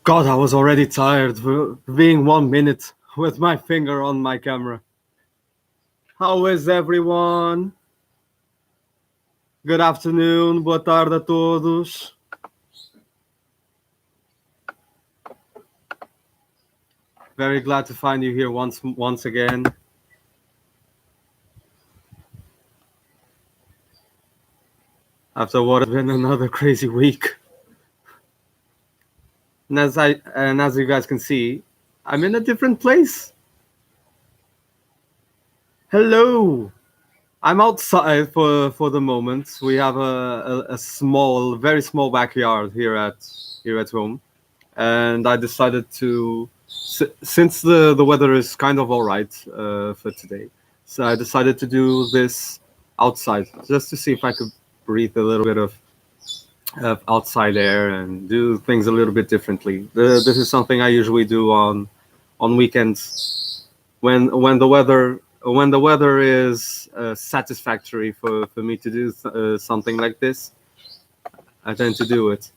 God, I was already tired for being 1 minute with my finger on my camera. How is everyone? Good afternoon, boa tarde a todos. Very glad to find you here once again. After what has been another crazy week. And as you guys can see, I'm in a different place. Hello. I'm outside for the moment. We have a small, very small backyard here at home, and I decided to, since the weather is kind of all right for today, so I decided to do this outside just to see if I could breathe a little bit of outside air and do things a little bit differently. This is something I usually do on weekends when the weather is satisfactory for me to do something like this. I tend to do it.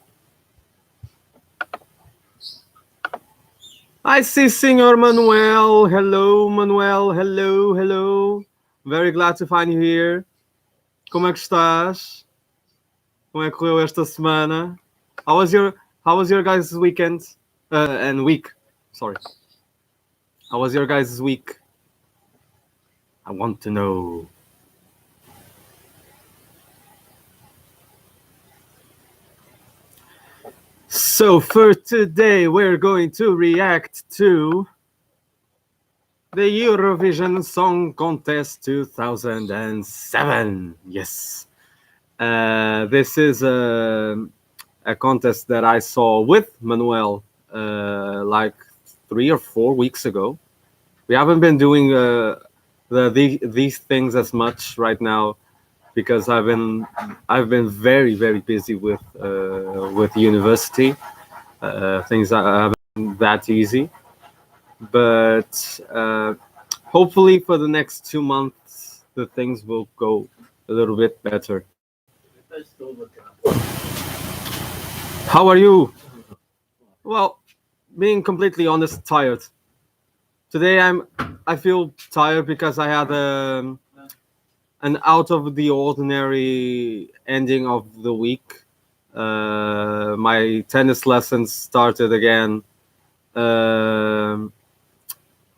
I see Senor Manuel. Hello, Manuel. Hello, hello. Very glad to find you here. Como é que estás? Como é que correu esta semana? How was your guys' weekend and week? Sorry. How was your guys' week? I want to know. So for today, we're going to react to the Eurovision Song Contest 2007. Yes. This is a contest that I saw with Manuel like 3 or 4 weeks ago. We haven't been doing these things as much right now because I've been very busy with university. Things haven't been that easy, but hopefully for the next 2 months the things will go a little bit better. How are you? Well, being completely honest, tired. Today I feel tired because I had an out of the ordinary ending of the week. My tennis lessons started again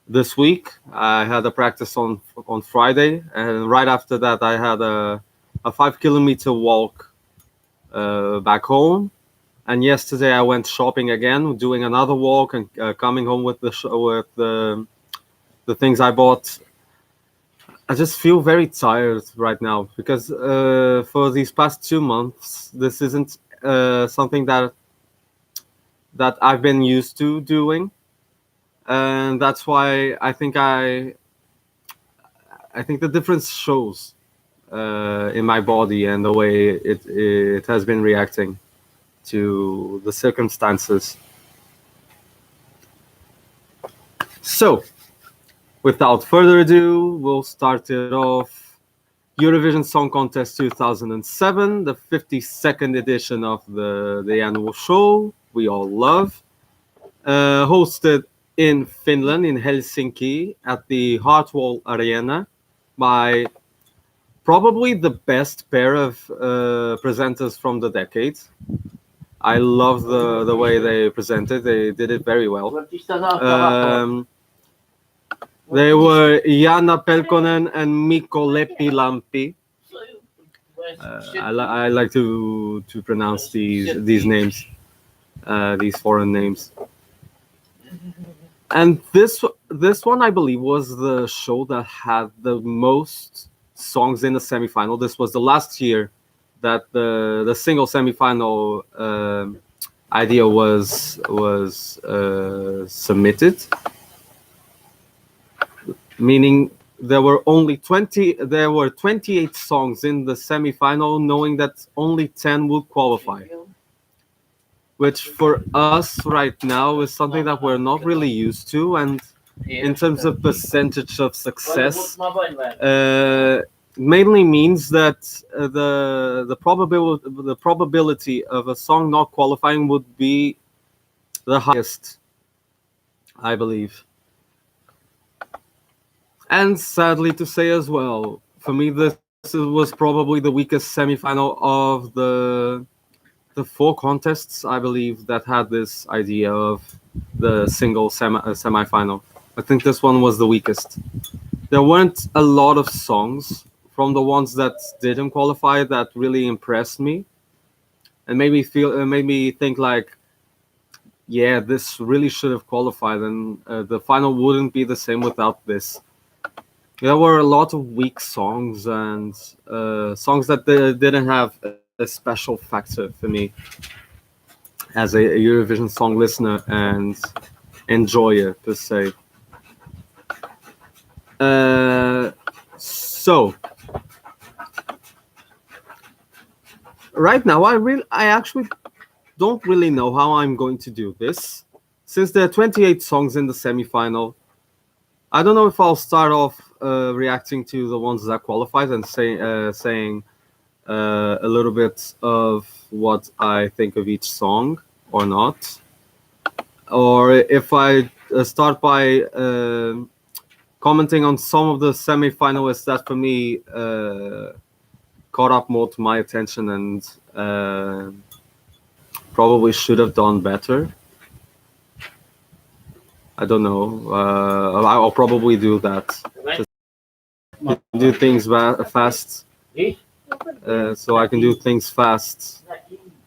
this week. I had a practice on Friday, and right after that I had a 5 kilometer walk back home. And yesterday I went shopping again, doing another walk, and coming home with the things I bought. I just feel very tired right now because for these past 2 months, this isn't something that I've been used to doing, and that's why I think the difference shows in my body and the way it has been reacting to the circumstances. So, without further ado, we'll start it off. Eurovision Song Contest 2007, the 52nd edition of the annual show we all love, hosted in Finland, in Helsinki, at the Hartwall Arena by probably the best pair of presenters from the decade. I love the way they presented. They did it very well. They were Jana Pelkonen and Mikko Leppilampi. I like to pronounce these names, these foreign names. And this one, I believe, was the show that had the most songs in the semifinal. This was the last year that the single semifinal idea was submitted, meaning there were 28 songs in the semifinal, knowing that only 10 would qualify, which for us right now is something that we're not really used to. And in terms of percentage of success, mainly means that the probability of a song not qualifying would be the highest, I believe. And sadly to say as well, for me, was probably the weakest semifinal of the four contests, I believe, that had this idea of the single semifinal. I think this one was the weakest. There weren't a lot of songs from the ones that didn't qualify that really impressed me and made me think like, yeah, this really should have qualified, and the final wouldn't be the same without this. There were a lot of weak songs and songs that didn't have a special factor for me as a Eurovision song listener and enjoyer per se. So right now, I actually don't really know how I'm going to do this, since there are 28 songs in the semifinal. I don't know if I'll start off reacting to the ones that qualified and saying a little bit of what I think of each song or not, or if I start by commenting on some of the semi-finalists that for me caught up more to my attention and probably should have done better. I don't know. I'll probably do that. Do things fast. So I can do things fast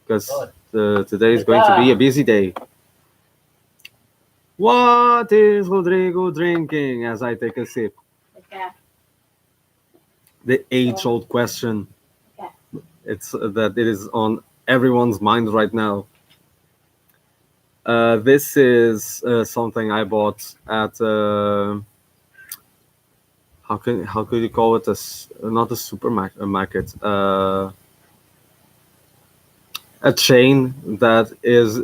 because today is going to be a busy day. What is Rodrigo drinking as I take a sip? The age-old question. It's that it is on everyone's mind right now. This is something I bought at how could you call it, not a supermarket, a chain that is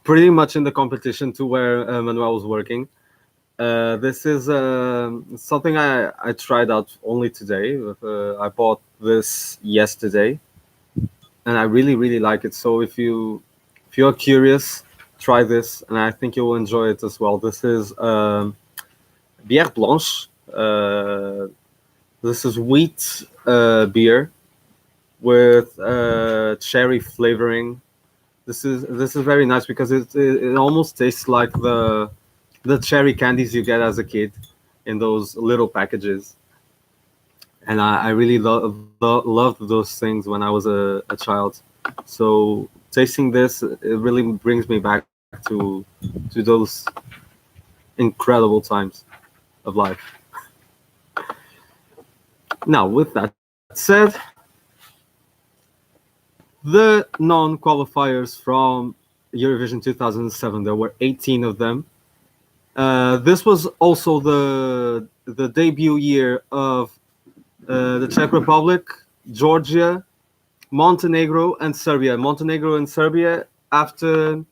pretty much in the competition to where Manuel was working. This is something I tried out only today. I bought this yesterday, and I really like it. So if you're curious, try this, and I think you'll enjoy it as well. This is Bière Blanche. This is wheat beer with cherry flavoring. This is very nice because it almost tastes like the cherry candies you get as a kid in those little packages. And I really loved those things when I was a child. So tasting this, it really brings me back to those incredible times of life. Now, with that said, the non-qualifiers from Eurovision 2007, there were 18 of them. This was also the debut year of the Czech Republic, Georgia, Montenegro, and Serbia. Montenegro and Serbia, after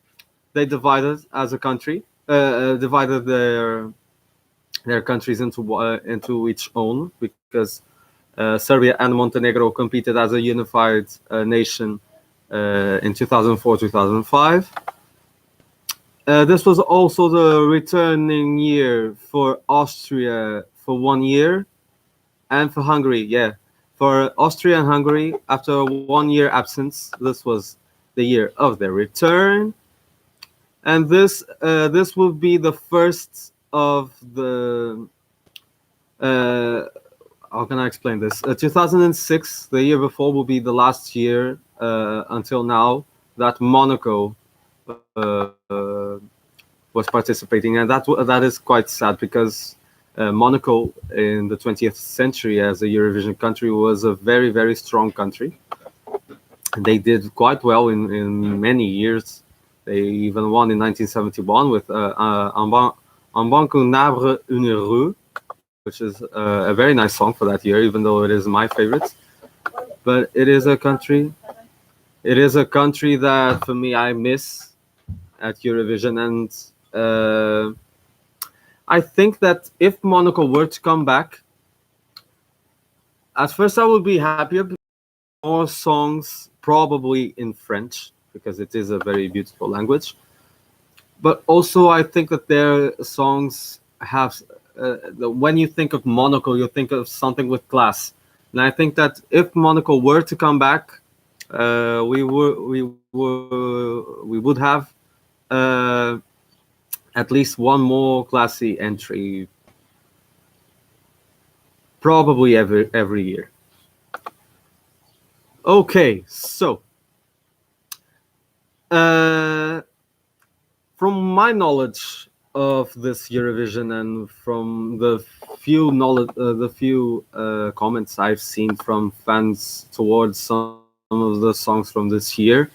they divided as a country, divided their countries into each own, because Serbia and Montenegro competed as a unified nation in 2004-2005. This was also the returning year for Austria for 1 year, and for Hungary, for Austria and Hungary, after a 1 year absence, this was the year of their return. And this will be the first of the how can I explain this? 2006, the year before, will be the last year until now that Monaco was participating, and that is quite sad, because Monaco in the 20th century as a Eurovision country was a very strong country. They did quite well in many years. They even won in 1971 with Un banc, un arbre, une rue, which is a very nice song for that year, even though it is my favorite. But it is a country that for me I miss at Eurovision, and I think that if Monaco were to come back, at first I would be happier. More songs, probably in French, because it is a very beautiful language. but also I think that their songs have when you think of Monaco, you think of something with class, and I think that if Monaco were to come back, we would have uh, at least one more classy entry, probably every year. Okay, so uh, from my knowledge of this Eurovision and from the few comments I've seen from fans towards some of the songs from this year,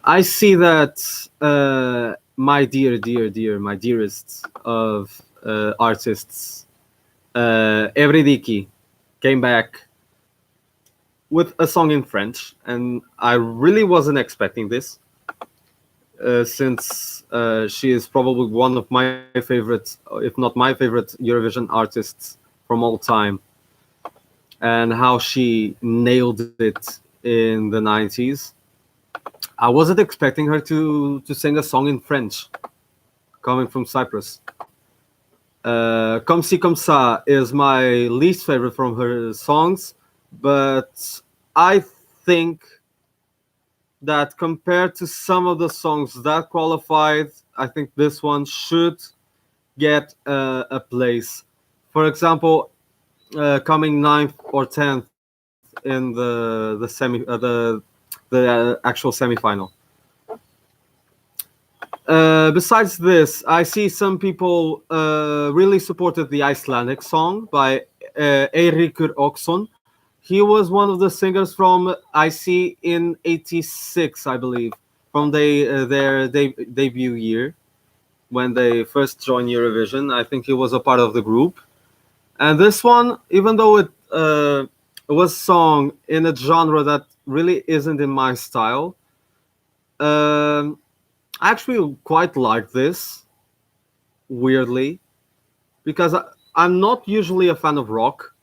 I see that my dearest of artists, Eurydice, came back with a song in French, and I really wasn't expecting this. Since she is probably one of my favorites, if not my favorite Eurovision artists from all time, and how she nailed it in the 90s. I wasn't expecting her to sing a song in French, coming from Cyprus. Comme si comme ça is my least favorite from her songs, but I think that compared to some of the songs that qualified, I think this one should get a place. For example, coming ninth or 10th in the actual semifinal. Besides this, I see some people really supported the Icelandic song by Eiríkur Oxon. He was one of the singers from IC in '86, I believe, from their debut year when they first joined Eurovision. I think he was a part of the group. And this one, even though it was sung in a genre that really isn't in my style, um, I actually quite like this, weirdly, because I'm not usually a fan of rock,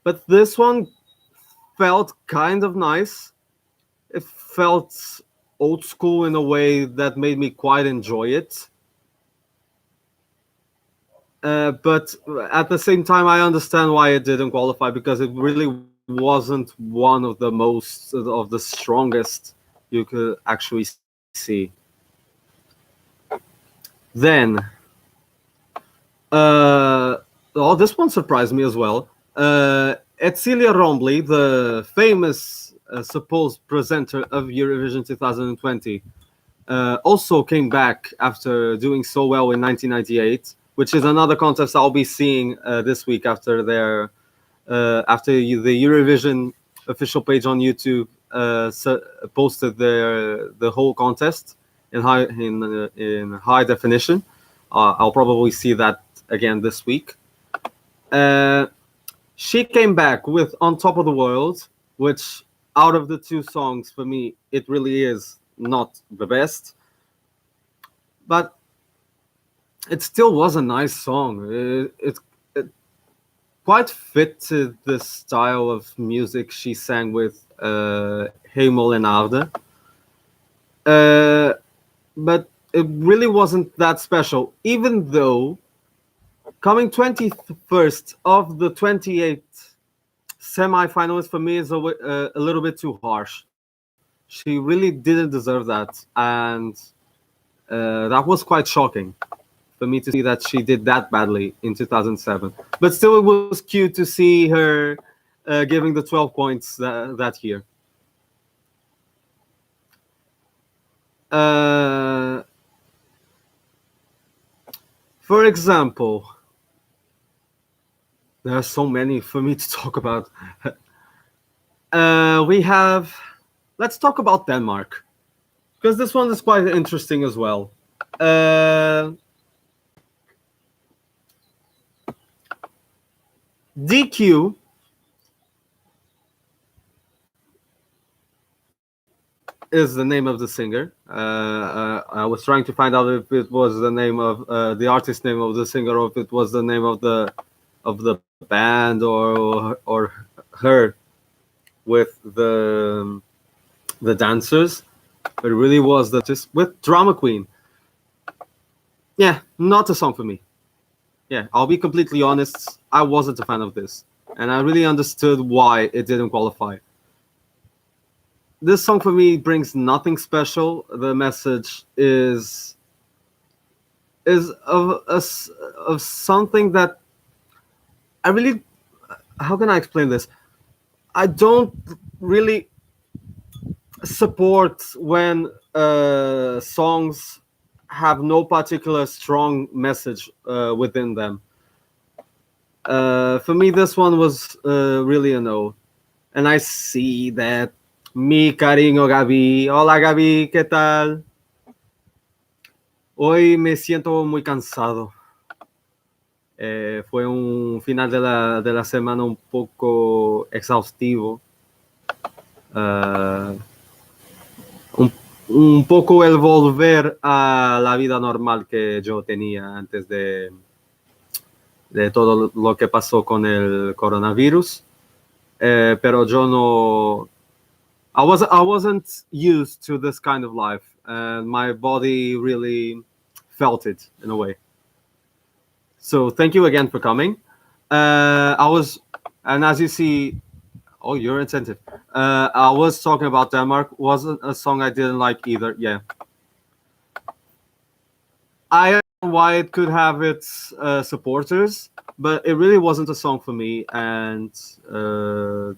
but this one felt kind of nice. It felt old school in a way that made me quite enjoy it. But at the same time, I understand why it didn't qualify because it really wasn't one of the most of the strongest you could actually see. Then, oh, this one surprised me as well. Etcilia Rombly, the famous supposed presenter of Eurovision 2020, also came back after doing so well in 1998, which is another contest I'll be seeing this week after the Eurovision official page on YouTube posted the whole contest in high definition. I'll probably see that again this week. She came back with "On Top of the World," which out of the two songs for me, it really is not the best, but it still was a nice song. It quite fitted the style of music she sang with Hemel and Arde. But it really wasn't that special, even though coming 21st of the 28 semi-finalists for me is a little bit too harsh. She really didn't deserve that, and that was quite shocking for me to see that she did that badly in 2007. But still, it was cute to see her giving the 12 points that year. For example, there are so many for me to talk about. Let's talk about Denmark, because this one is quite interesting as well. DQ is the name of the singer. I was trying to find out if it was the name of the artist name of the singer, or if it was the name of the band, or her with the dancers. But it really was the just with Drama Queen. Yeah, not a song for me. Yeah, I'll be completely honest. I wasn't a fan of this, and I really understood why it didn't qualify. This song for me brings nothing special. The message is of something that I really, how can I explain this? I don't really support when songs have no particular strong message within them. For me, this one was really a no. And I see that mi cariño Gaby. Hola Gaby, ¿qué tal? Hoy me siento muy cansado. Fue un final de la semana un poco exhaustivo. Uh, un, un poco el volver a la vida normal que yo tenía antes de todo lo que pasó con el coronavirus. Pero yo no, I wasn't used to this kind of life, and my body really felt it in a way. So thank you again for coming. And as you see, oh, you're attentive. I was talking about Denmark. Wasn't a song I didn't like either. Yeah, I don't know why it could have its supporters, but it really wasn't a song for me. And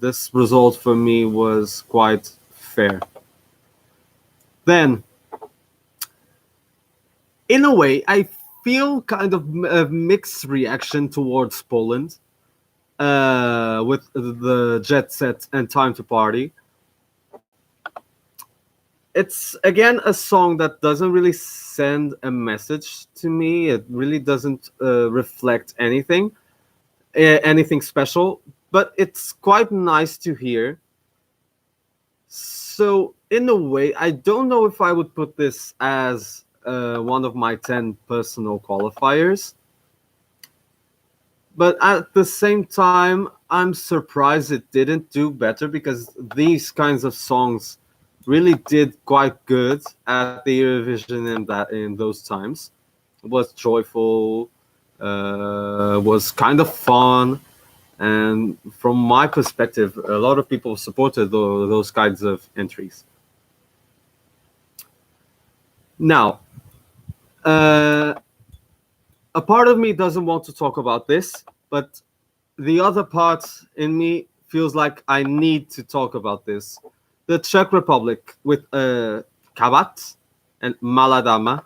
this result for me was quite fair. Then, in a way, I feel kind of a mixed reaction towards Poland with the Jet Set and Time to Party. It's again a song that doesn't really send a message to me. It really doesn't reflect anything special, but it's quite nice to hear. So, in a way, I don't know if I would put this as one of my 10 personal qualifiers. But at the same time, I'm surprised it didn't do better because these kinds of songs really did quite good at the Eurovision in those times. It was joyful, was kind of fun, and from my perspective, a lot of people supported those kinds of entries. Now, a part of me doesn't want to talk about this, but the other part in me feels like I need to talk about this. The Czech Republic with Kabat and Maladama.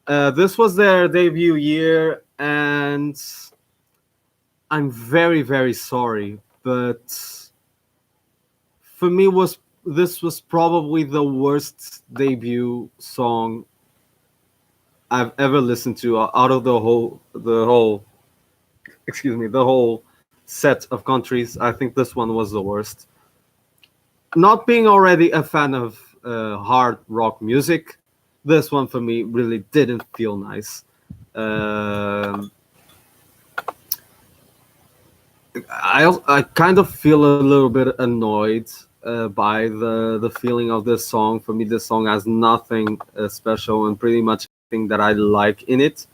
This was their debut year, and I'm very, very sorry, but for me this was probably the worst debut song I've ever listened to out of the whole the whole set of countries. I think this one was the worst. Not being already a fan of hard rock music, this one for me really didn't feel nice. I kind of feel a little bit annoyed by the feeling of this song. For me, this song has nothing special and pretty much everything that I like in it.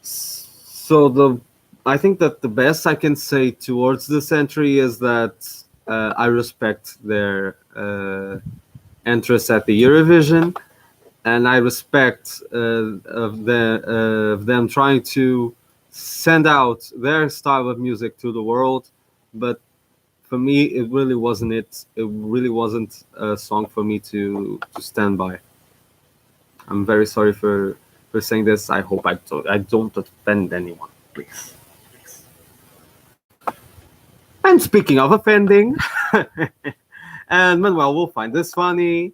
So I think that the best I can say towards this entry is that I respect their interest at the Eurovision, and I respect of them trying to send out their style of music to the world. But for me, it really wasn't it. It really wasn't a song for me to stand by. I'm very sorry for saying this. I hope I don't offend anyone, please. And speaking of offending, and Manuel will find this funny.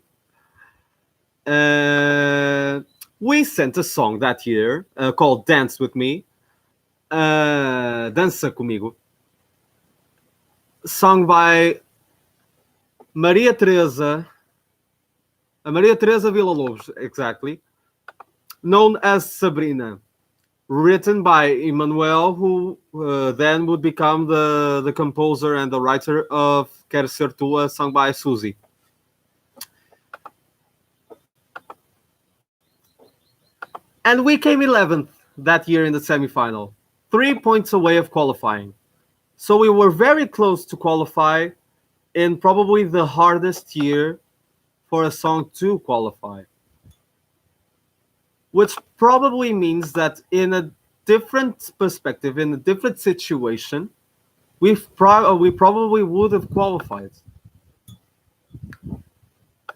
We sent a song that year called "Dance with Me," "Dança comigo," sung by Maria Teresa, Maria Teresa Villa-Lobos, exactly, known as Sabrina, written by Emmanuel, who then would become the composer and the writer of Quero Ser Tua, sung by Suzy. And we came 11th that year in the semifinal, 3 points away of qualifying. So we were very close to qualify in probably the hardest year for a song to qualify, which probably means that in a different perspective, in a different situation, we probably would have qualified.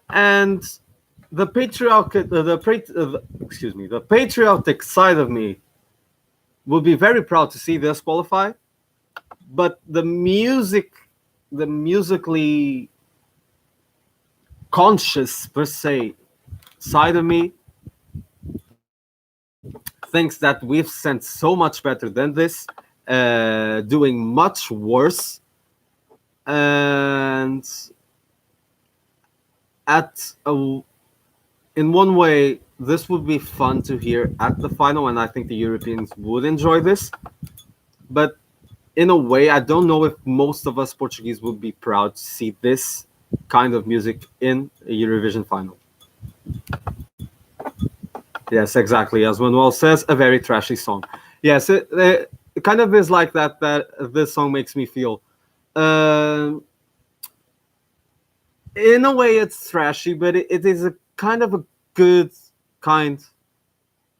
And the the patriotic side of me would be very proud to see this qualify, but the musically conscious per se side of me thinks that we've sent so much better than this, doing much worse, and at a, in one way, this would be fun to hear at the final, and I think the Europeans would enjoy this. But in a way, I don't know if most of us Portuguese would be proud to see this kind of music in a Eurovision final. Yes, exactly. As Manuel says, a very trashy song. Yes, it kind of is like that. That this song makes me feel. Uh, in a way, it's trashy, but it is a kind of a good kind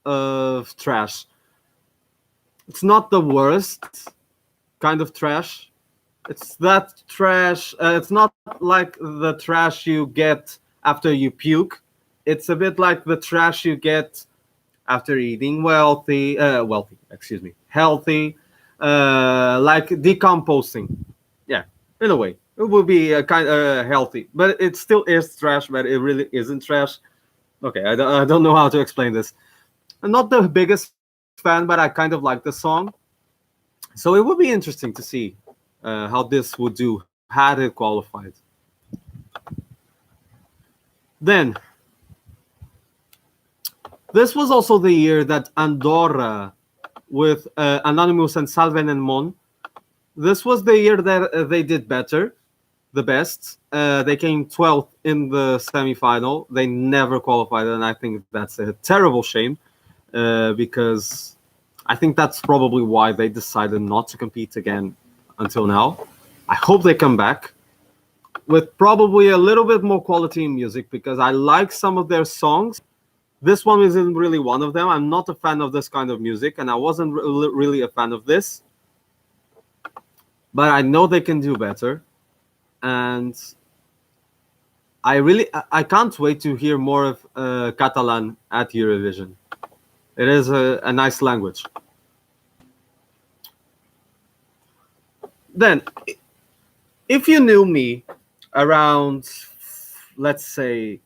of trash. It's not the worst kind of trash. It's that trash. It's not like the trash you get after you puke. It's a bit like the trash you get after eating excuse me, healthy, like decomposing. Yeah, in a way, it would be a kind of healthy, but it still is trash. But it really isn't trash. Okay, I don't know how to explain this. I'm not the biggest fan, but I kind of like the song. So it would be interesting to see how this would do had it qualified. Then, this was also the year that Andorra, with Anonymous and Salven and Mon, this was the year that they did better, the best. They came 12th in the semifinal. They never qualified, and I think that's a terrible shame because I think that's probably why they decided not to compete again until now. I hope they come back with probably a little bit more quality in music because I like some of their songs. This one isn't really one of them. I'm not a fan of this kind of music, and I wasn't really a fan of this. But I know they can do better, and I can't wait to hear more of Catalan at Eurovision. It is a nice language. Then, if you knew me around, let's say,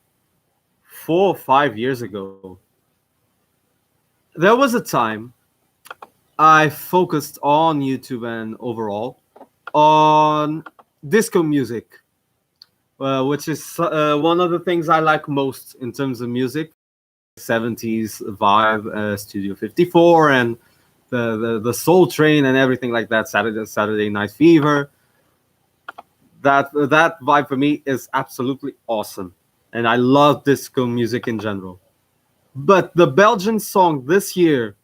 4 or 5 years ago, there was a time I focused on YouTube and overall on disco music, which is one of the things I like most in terms of music. 70s vibe, Studio 54, and the Soul Train and everything like that. Saturday Night Fever. That vibe for me is absolutely awesome, and I love disco music in general. But the Belgian song this year,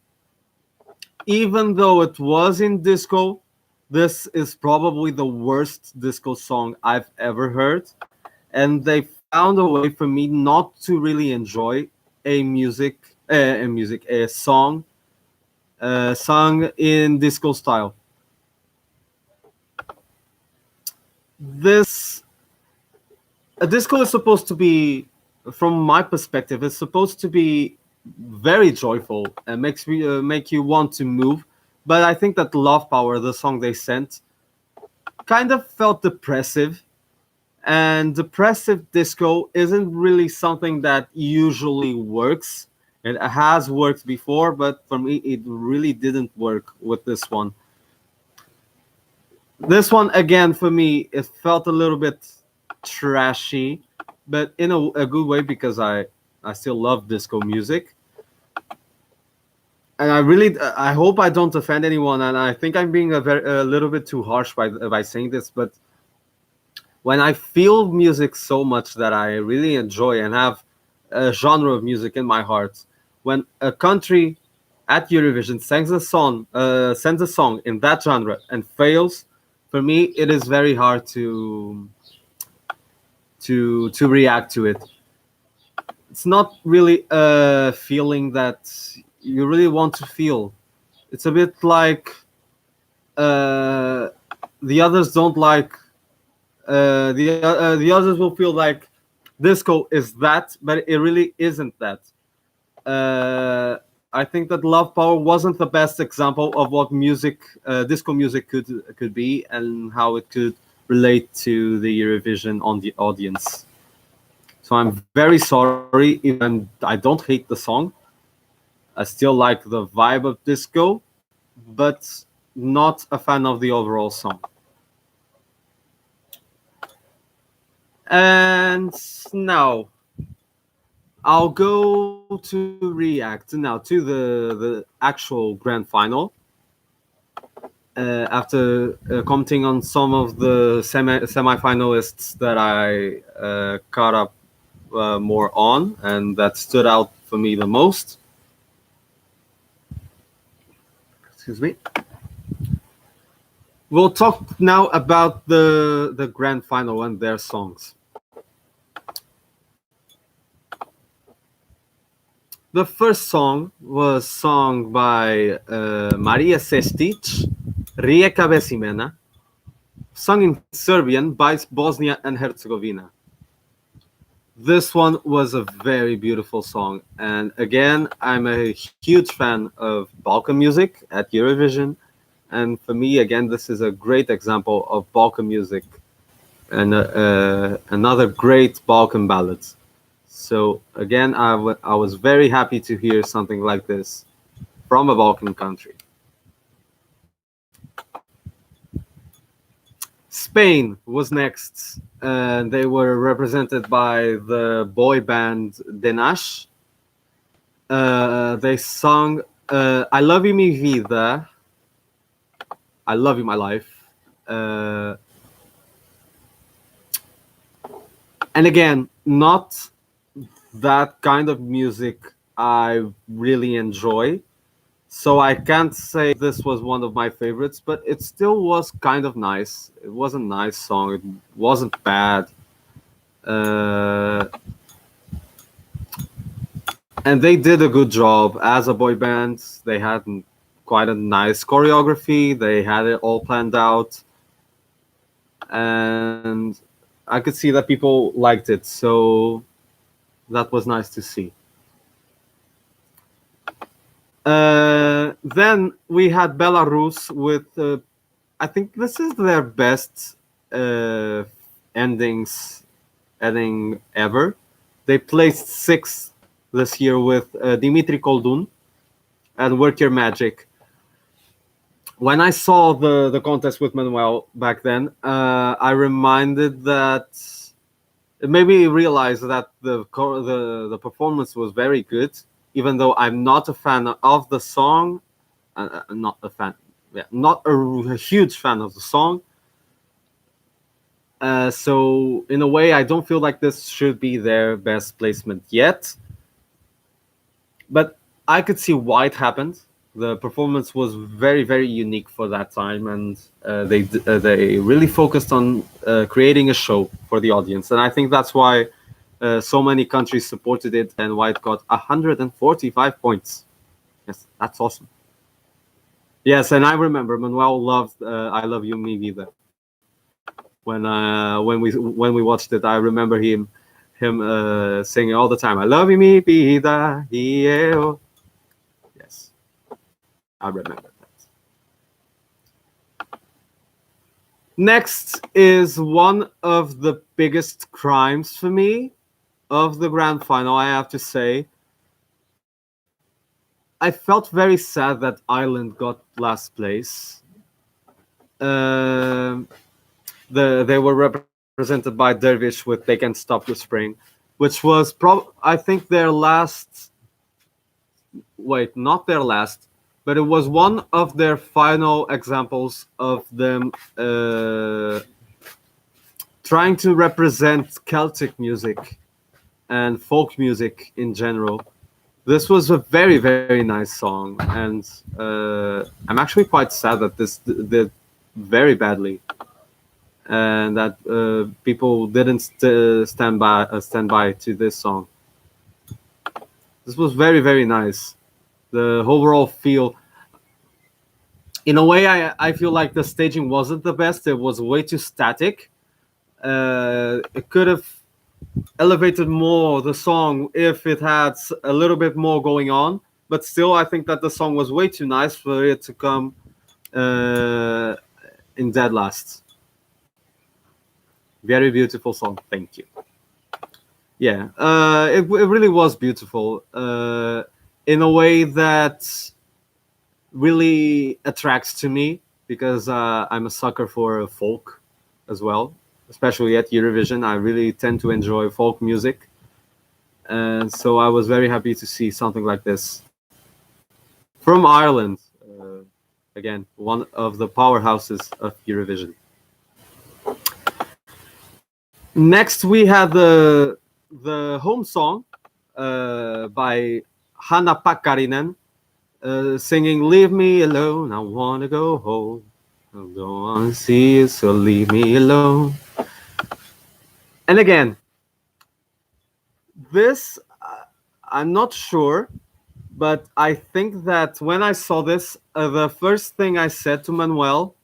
even though it was in disco, this is probably the worst disco song I've ever heard. And they found a way for me not to really enjoy a song sung in disco style. This a disco is supposed to be, from my perspective, it's supposed to be very joyful and make you want to move. But I think that Love Power, the song they sent, kind of felt depressive, and depressive disco isn't really something that usually works. It has worked before, but for me, it really didn't work with this one. This one, again, for me, it felt a little bit trashy, but in a good way because I still love disco music. And I hope I don't offend anyone, and I think I'm being a little bit too harsh by saying this, but when I feel music so much that I really enjoy and have a genre of music in my heart, when a country at Eurovision sends a song in that genre and fails, for me it is very hard to react to it. It's not really a feeling that you really want to feel. It's a bit like uh, the others don't like. The others will feel like disco is that, but it really isn't that. I think that Love Power wasn't the best example of what disco music could be, and how it could relate to the Eurovision on the audience. So I'm very sorry, even I don't hate the song. I still like the vibe of disco, but not a fan of the overall song. And now I'll go to react now to the actual grand final. After commenting on some of the semi-finalists that I caught up more on and that stood out for me the most. Excuse me. We'll talk now about the grand final and their songs. The first song was sung by Maria Sestic, Rijeka Besimena, sung in Serbian by Bosnia and Herzegovina. This one was a very beautiful song, and again, I'm a huge fan of Balkan music at Eurovision, and for me, again, this is a great example of Balkan music and another great Balkan ballads. So again, I was very happy to hear something like this from a Balkan country. Spain was next. They were represented by the boy band Denash. They sung I Love You Mi Vida, I Love You My Life. And again, not that kind of music I really enjoy. So I can't say this was one of my favorites, but it still was kind of nice. It was a nice song. It wasn't bad. And they did a good job as a boy band. They had quite a nice choreography. They had it all planned out. And I could see that people liked it. So that was nice to see. Then we had Belarus with, I think this is their best ending ever. They placed sixth this year with Dimitri Koldun and Work Your Magic. When I saw the contest with Manuel back then, I reminded that it made me realize that the performance was very good, even though I'm not a fan of the song. Not a fan, yeah, not a huge fan of the song. So in a way, I don't feel like this should be their best placement yet. But I could see why it happened. The performance was very, very unique for that time, and they really focused on creating a show for the audience. And I think that's why so many countries supported it, and why it got 145 points. Yes, that's awesome. Yes, and I remember Manuel loved "I Love You Mi Vida." When we watched it, I remember him singing all the time, "I love you mi vida, yeah." Yes, I remember that. Next is one of the biggest crimes for me of the grand final, I have to say. I felt very sad that Ireland got last place. They were represented by Dervish with "They Can't Stop the Spring," which was I think their last. Wait, not their last, but it was one of their final examples of them trying to represent Celtic music and folk music in general. this was a very very nice song, and I'm actually quite sad that this did very badly, and that people didn't stand by to this song. This was very very nice. The overall feel, in a way, I feel like the staging wasn't the best. It was way too static. It could have elevated more the song if it had a little bit more going on. But still, I think that the song was way too nice for it to come uh, in dead last. Very beautiful song. Thank you. Yeah, it really was beautiful in a way that really attracts to me because I'm a sucker for folk as well, especially at Eurovision. I really tend to enjoy folk music, and so I was very happy to see something like this from Ireland. Again, one of the powerhouses of Eurovision. Next, we had the home song by Hanna Pakarinen, singing "Leave Me Alone, I Wanna Go Home. I don't wanna see you, so leave me alone." And again, this I'm not sure, but I think that when I saw this, the first thing I said to Manuel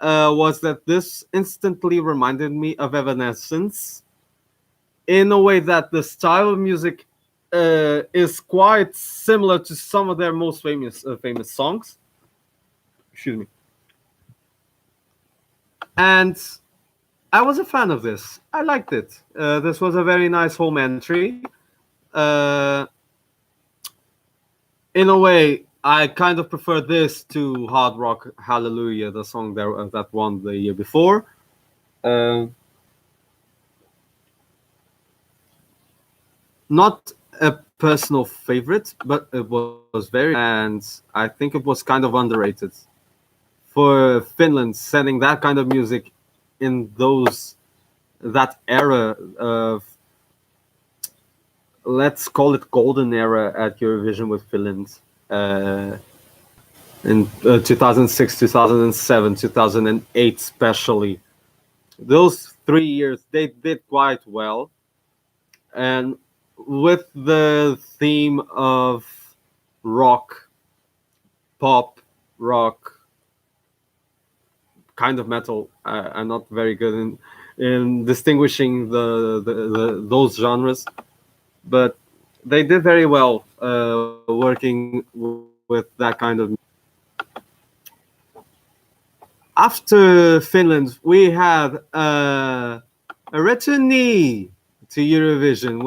was that this instantly reminded me of Evanescence in a way that the style of music is quite similar to some of their most famous songs. Excuse me. And I was a fan of this. I liked it. This was a very nice home entry. Uh, in a way, I kind of prefer this to Hard Rock Hallelujah, the song that won the year before. Uh, Not a personal favorite, but it was very, and I think it was kind of underrated for Finland sending that kind of music in that era of, let's call it, golden era at Eurovision with Finland in 2006, 2007, 2008 especially. Those 3 years they did quite well, and with the theme of rock, pop, rock, kind of metal. I'm not very good in distinguishing those genres, but they did very well working with that kind of. After Finland, we had a returnee to Eurovision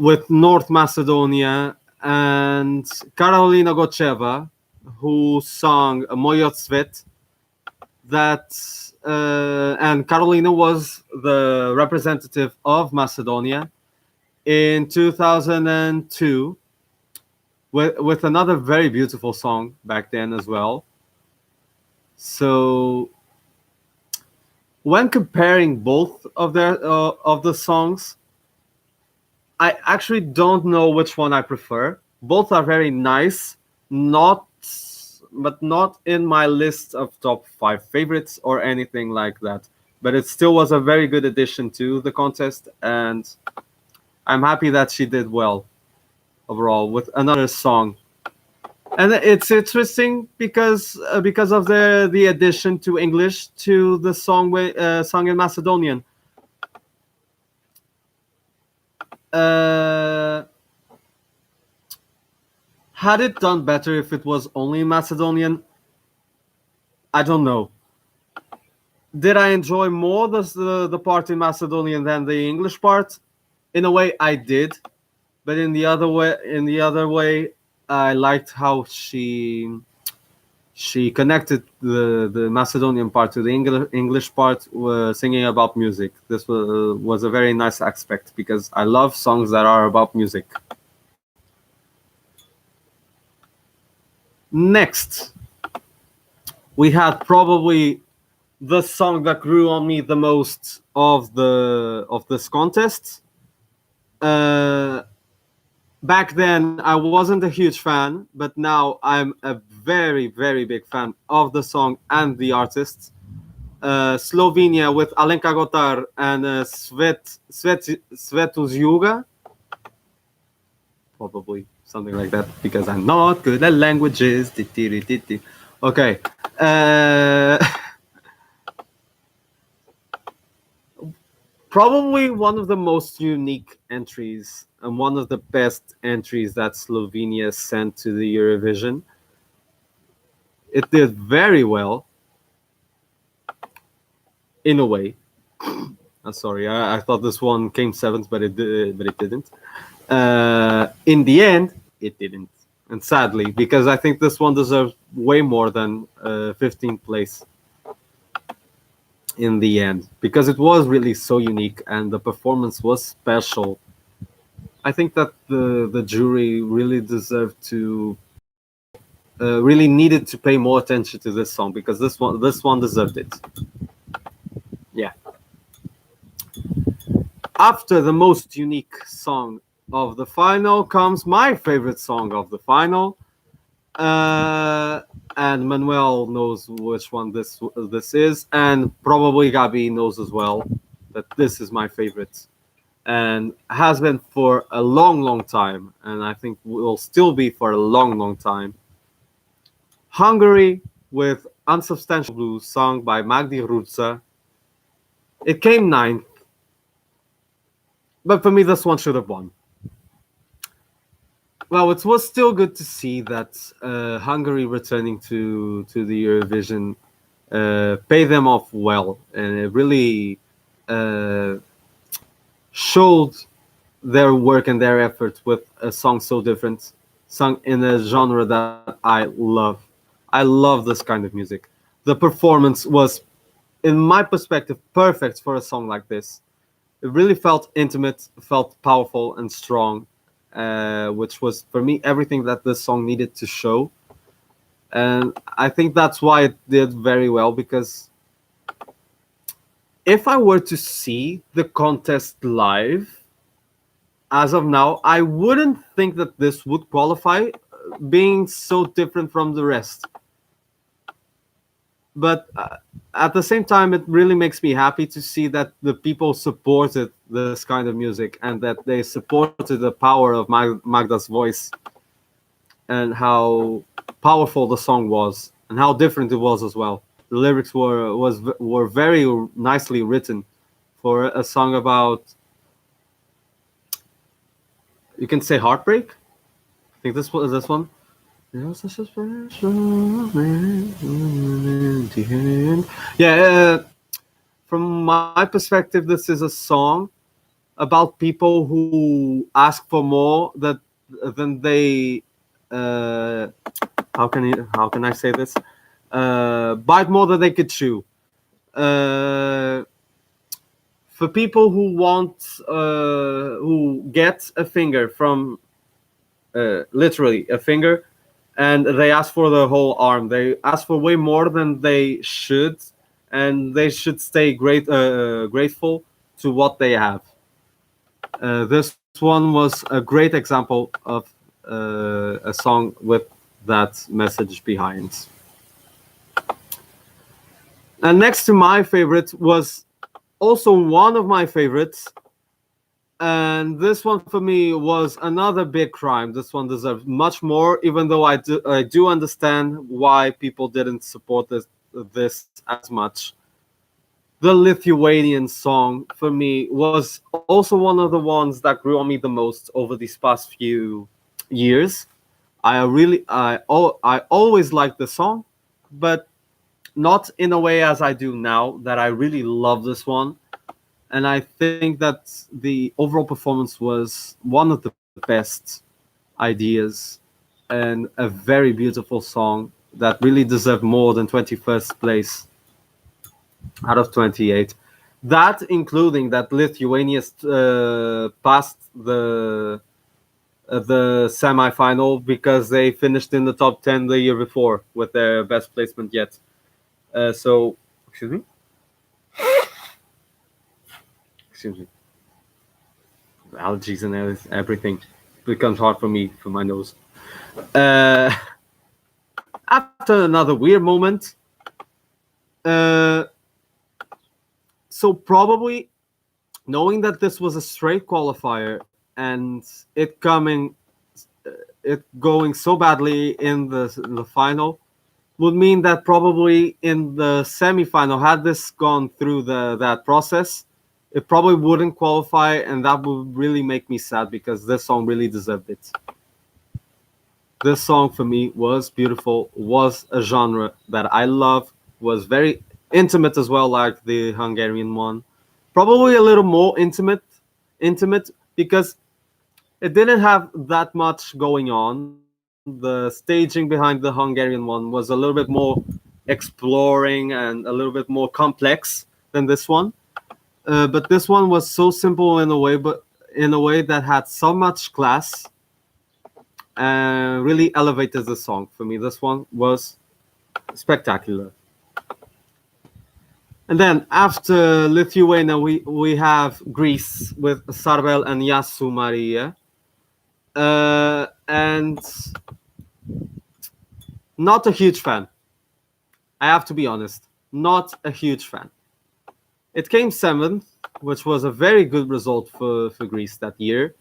with North Macedonia and Karolina Gocheva, who sung Mojo Cvet. And Karolina was the representative of Macedonia in 2002 with another very beautiful song back then as well. So when comparing both of the songs, I actually don't know which one I prefer. Both are very nice, but not in my list of top 5 favorites or anything like that. But it still was a very good addition to the contest, and I'm happy that she did well overall with another song. And it's interesting because of the addition to English to the song in Macedonian. Had it done better if it was only Macedonian? I don't know. Did I enjoy more the part in Macedonian than the English part? In a way, I did, but in the other way, I liked how she connected the Macedonian part to the English part, singing about music. This was a very nice aspect because I love songs that are about music. Next, we had probably the song that grew on me the most of this contest. Back then I wasn't a huge fan, but now I'm a very, very big fan of the song and the artist. Slovenia with Alenka Gotar and Svetus Yuga, probably something like that, because I'm not good at languages. Okay. Probably one of the most unique entries and one of the best entries that Slovenia sent to the Eurovision. It did very well, in a way. I'm sorry, I thought this one came seventh, but it didn't. In the end, it didn't, and sadly, because I think this one deserves way more than 15th place in the end, because it was really so unique and the performance was special. I think that the jury really deserved to really needed to pay more attention to this song, because this one deserved it. Yeah. After the most unique song of the final comes my favorite song of the final, and Manuel knows which one this is, and probably Gabi knows as well that this is my favorite, and has been for a long, long time, and I think will still be for a long, long time. Hungary with Unsubstantial Blues, sung by Magdi Rutsa. It came ninth, but for me, this one should have won. Well, it was still good to see that Hungary returning to the Eurovision paid them off well, and it really uh, showed their work and their effort with a song so different, sung in a genre that I love. I love this kind of music. The performance was, in my perspective, perfect for a song like this. It really felt intimate, felt powerful and strong, which was for me everything that this song needed to show. And I think that's why it did very well, because if I were to see the contest live as of now, I wouldn't think that this would qualify, being so different from the rest. But at the same time, it really makes me happy to see that the people supported this kind of music and that they supported the power of Magda's voice and how powerful the song was and how different it was as well. The lyrics were very nicely written for a song about, you can say, heartbreak. I think this one. You're such a special man to him. Yeah, from my perspective, this is a song about people who ask for more than they. Uh, how can I say this? Bite more than they could chew. Uh, for people who get a finger from literally a finger, and they ask for the whole arm. They ask for way more than they should, and they should stay grateful to what they have. This one was a great example of a song with that message behind. And next to my favorite was also one of my favorites, and this one for me was another big crime. This one deserves much more, even though I do understand why people didn't support this as much. The Lithuanian song for me was also one of the ones that grew on me the most over these past few years. I always liked the song, but not in a way as I do now. That I really love this one, and I think that the overall performance was one of the best ideas and a very beautiful song that really deserved more than 21st place out of 28. That including that Lithuania passed the semi-final because they finished in the top 10 the year before with their best placement yet. So, excuse me, allergies and everything. becomes hard for me for my nose. Uh, After another weird moment, uh, so probably knowing that this was a straight qualifier and it coming, it going so badly in the final would mean that probably in the semifinal, had this gone through the that process, it probably wouldn't qualify, and that would really make me sad because this song really deserved it. This song for me was beautiful, was a genre that I love, was very intimate as well, like the Hungarian one. Probably a little more intimate because it didn't have that much going on. The staging behind the Hungarian one was a little bit more exploring and a little bit more complex than this one. But this one was so simple in a way, but in a way that had so much class and really elevated the song. For me, this one was spectacular. And then after Lithuania, we have Greece with Sarbel and Yasu Maria. And not a huge fan. I have to be honest. Not a huge fan. It came seventh, which was a very good result for Greece that year.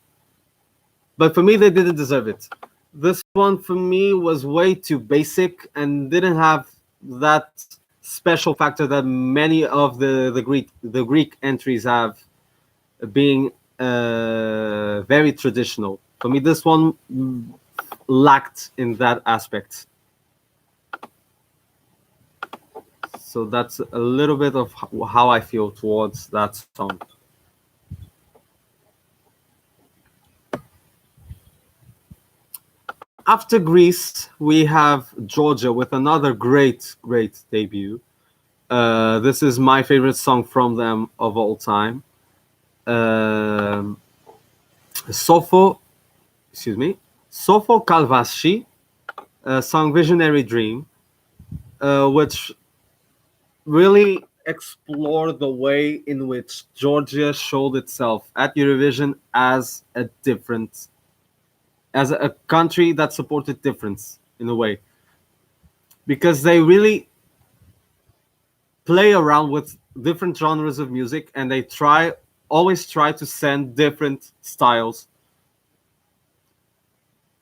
But for me, they didn't deserve it. This one for me was way too basic and didn't have that special factor that many of the Greek entries have, being very traditional. For me, this one lacked in that aspect. So that's a little bit of how I feel towards that song. After Greece, we have Georgia with another great debut. This is my favorite song from them of all time. Sofo, excuse me, Sofo Kalvashi, song Visionary Dream, which really explored the way in which Georgia showed itself at Eurovision as as a country that supported difference in a way, because they really play around with different genres of music and they always try to send different styles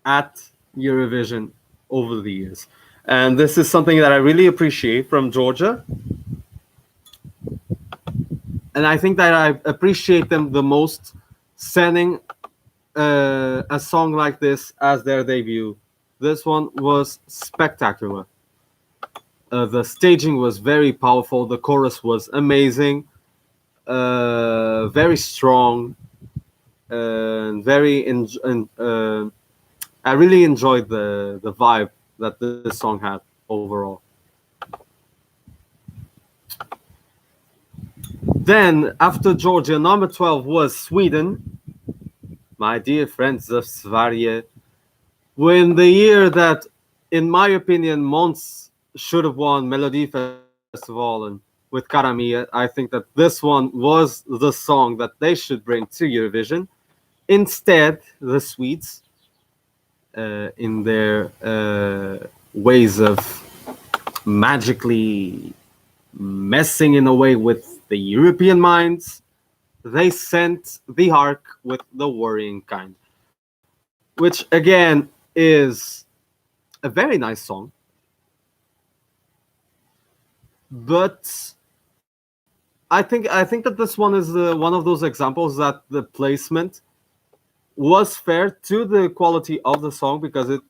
at Eurovision over the years. And this is something that I really appreciate from Georgia. And I think that I appreciate them the most sending a song like this as their debut. This one was spectacular. The staging was very powerful. The chorus was amazing, very strong, and I really enjoyed the vibe that this song had overall. Then after Georgia, number 12 was Sweden. My dear friends of Sverige, when the year that, in my opinion, Måns should have won Melody Festival and with Cara Mia, I think that this one was the song that they should bring to Eurovision. Instead, the Swedes, in their ways of magically messing in a way with the European minds, they sent the Ark with The Worrying Kind, which again is a very nice song, but I think that this one is one of those examples that the placement was fair to the quality of the song, because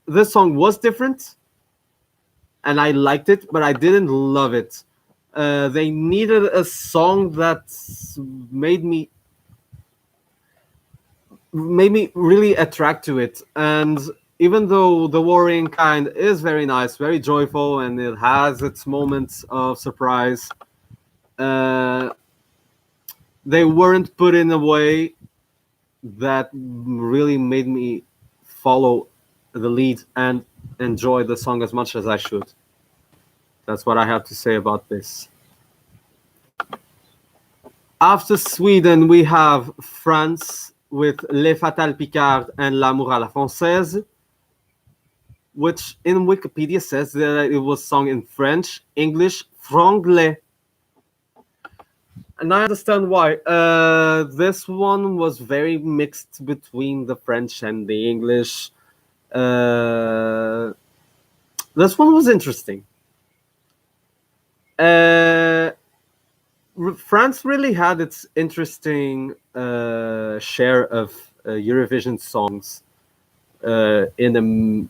this song was different and I liked it, but I didn't love it. They needed a song that made me really attract to it. And even though The Worrying Kind is very nice, very joyful, and it has its moments of surprise, they weren't put in a way that really made me follow the lead and enjoy the song as much as I should. That's what I have to say about this. After Sweden, we have France with Les Fatales Picards and L'amour à la française, which in Wikipedia says that it was sung in French, English, franglais. And I understand why. This one was very mixed between the French and the English. Uh, this one was interesting. Uh, France really had its interesting share of Eurovision songs in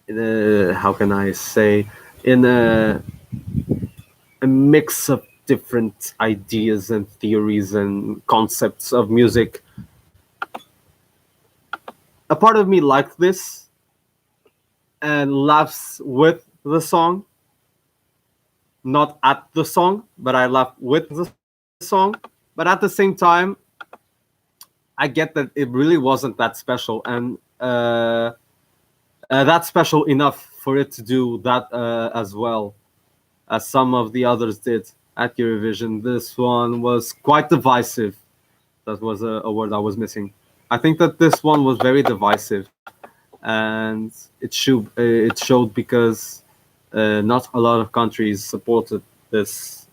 a how can I say in a mix of different ideas and theories and concepts of music. A part of me liked this and laughs with the song, not at the song, but I laugh with the song. But at the same time, I get that it really wasn't that special, and that's special enough for it to do that as well as some of the others did at Eurovision. This one was quite divisive. That was a word I was missing. I think that this one was very divisive, and it showed because not a lot of countries supported this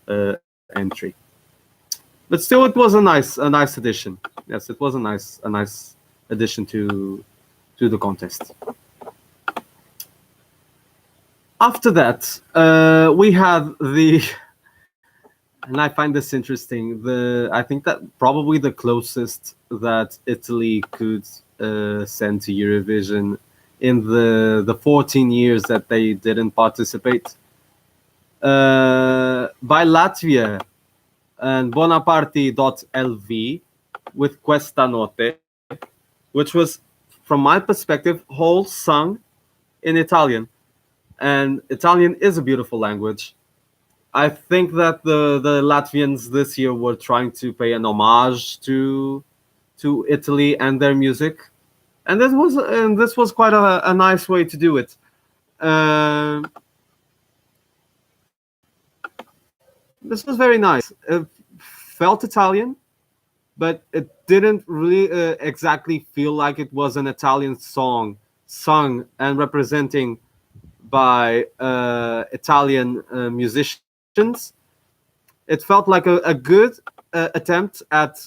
entry. But still, it was a nice addition. Yes, it was a nice addition to the contest. After that, we had the, and I find this interesting. I think that probably the closest that Italy could send to Eurovision in the 14 years that they didn't participate, by Latvia and Bonaparte.lv with Questa Notte, which was, from my perspective, whole sung in Italian. And Italian is a beautiful language. I think that the Latvians this year were trying to pay an homage to Italy and their music, and this was quite a nice way to do it. Uh, this was very nice. It felt Italian, but it didn't really exactly feel like it was an Italian song sung and representing by Italian musicians. It felt like a good attempt at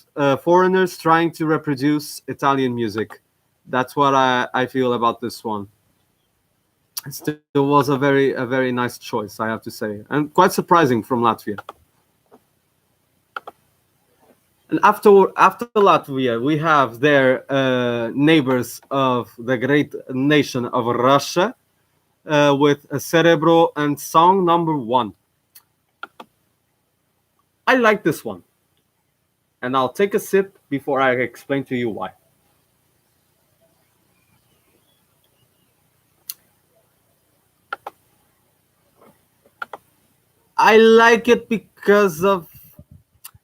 foreigners trying to reproduce Italian music. That's what I feel about this one. It still was a very nice choice, I have to say, and quite surprising from Latvia. And after Latvia, we have their neighbors of the great nation of Russia with Cerebro and song number 1. I like this one, and I'll take a sip before I explain to you why. I like it because of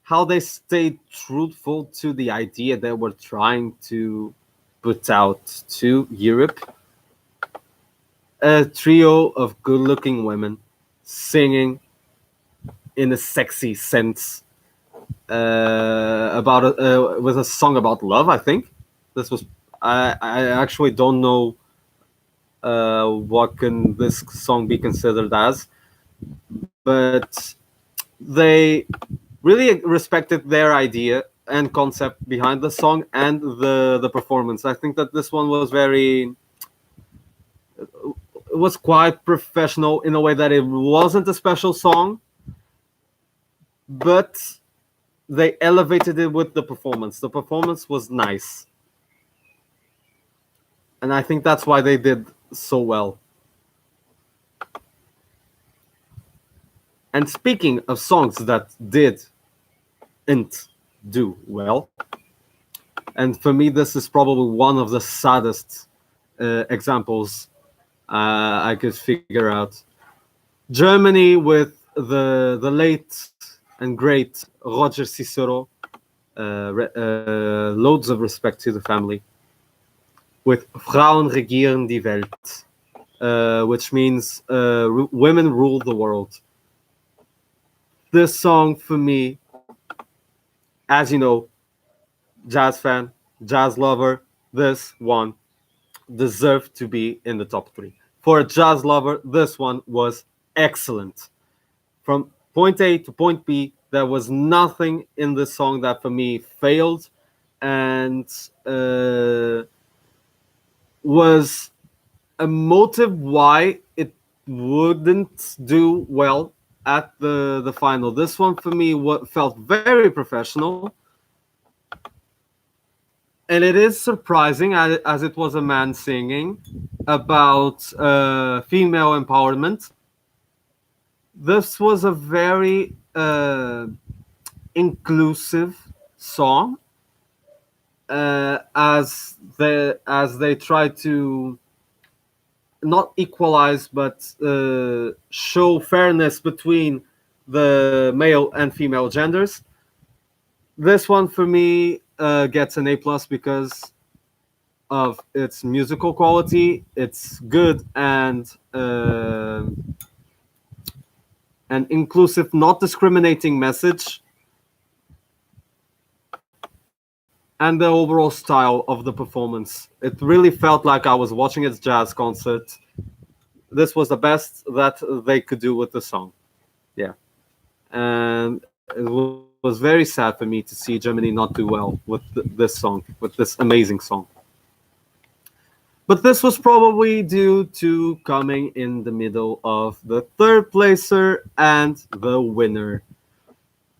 how they stayed truthful to the idea they were trying to put out to Europe. A trio of good-looking women singing in a sexy sense with a song about love. I think this was. I actually don't know what can this song be considered as, but they really respected their idea and concept behind the song and the performance. I think that this one was it was quite professional in a way that it wasn't a special song, but they elevated it with the performance. The performance was nice, and I think that's why they did so well. And speaking of songs that didn't do well, and for me, this is probably one of the saddest examples I could figure out. Germany with the late and great Roger Cicero. Loads of respect to the family. With Frauen regieren die Welt, which means women rule the world. This song, for me, as you know, jazz fan, jazz lover, this one deserved to be in the top three. For a jazz lover, this one was excellent. From point A to point B, there was nothing in the song that for me failed and was a motive why it wouldn't do well at the final. This one for me felt very professional, and it is surprising as it was a man singing about female empowerment. This was a very inclusive song, as they try to not equalize but show fairness between the male and female genders. This one for me gets an A+ because of its musical quality. It's good and an inclusive, not discriminating message, and the overall style of the performance. It really felt like I was watching a jazz concert. This was the best that they could do with the song. Yeah. And it was very sad for me to see Germany not do well with this song, with this amazing song. But this was probably due to coming in the middle of the third placer and the winner.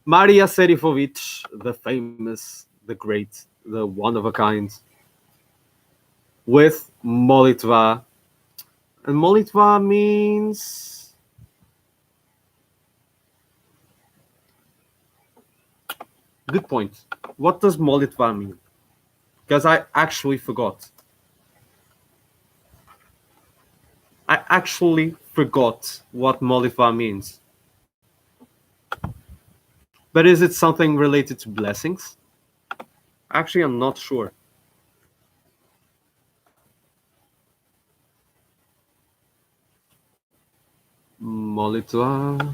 Maria Serifovic, the famous, the great, the one of a kind, with Molitva. And Molitva means good point. What does Molitva mean? Because I actually forgot. I actually forgot what Molitva means. But is it something related to blessings? Actually, I'm not sure. Molitva.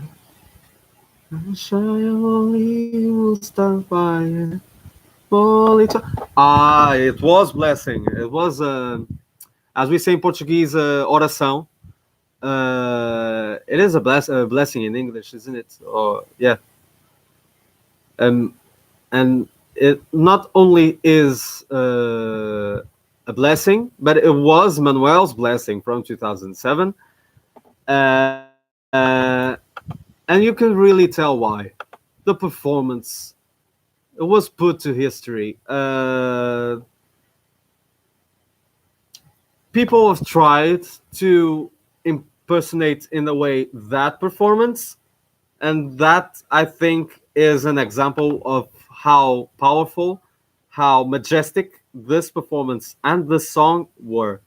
Ah, it was blessing. It was, as we say in Portuguese, oração. It is a blessing in English, isn't it? Oh, yeah. And it not only is a blessing, but it was Manuel's blessing from 2007. And you can really tell why. The performance, it was put to history. People have tried to impersonate in a way that performance, and that I think is an example of how powerful, how majestic this performance and this song were.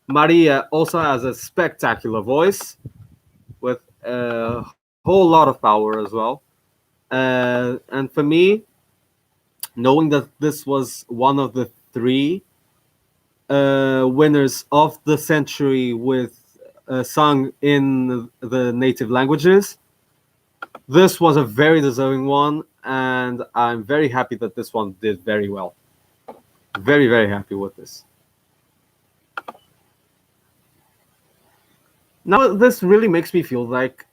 Maria also has a spectacular voice with a whole lot of power as well. And for me, knowing that this was one of the three winners of the century with a song in the native languages, this was a very deserving one, and I'm very happy that this one did very well. Very, very happy with this. Now, this really makes me feel like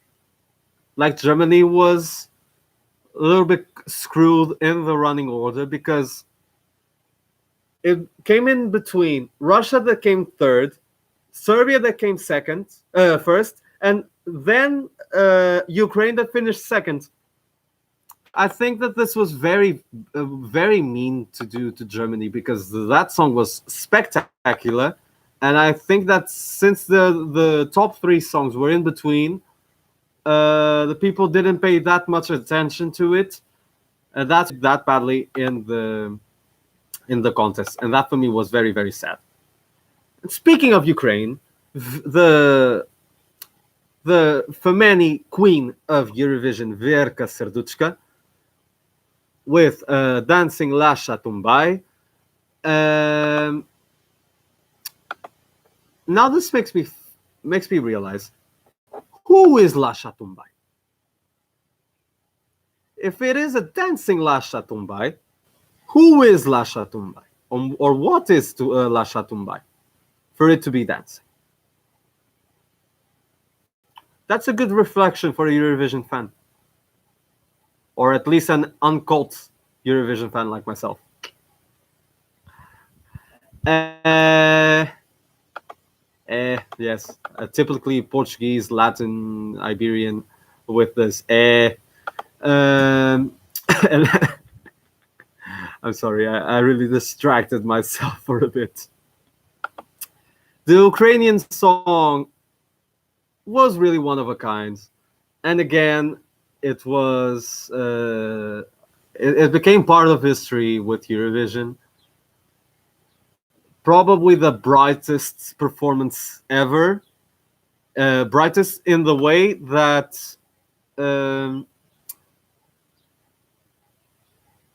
Germany was a little bit screwed in the running order, because it came in between Russia that came third, Serbia that came first, and then Ukraine that finished second. I think that this was very mean to do to Germany, because that song was spectacular, and I think that since the top three songs were in between, the people didn't pay that much attention to it, and that's that badly in the contest, and that for me was very, very sad. And speaking of Ukraine, the for many queen of Eurovision, Verka Serduchka, with dancing Lasha Tumbai. Now this makes me realize, who is Lasha Tumbai? If it is a dancing Lasha Tumbai, Who is Lascia Tumbai? Or what is Lascia Tumbai for it to be dancing? That's a good reflection for a Eurovision fan. Or at least an uncult Eurovision fan like myself. Yes. Typically Portuguese, Latin, Iberian with this. Um, I'm sorry, I really distracted myself for a bit. The Ukrainian song was really one of a kind. And again, it was it became part of history with Eurovision. Probably the brightest performance ever. Brightest in the way that um,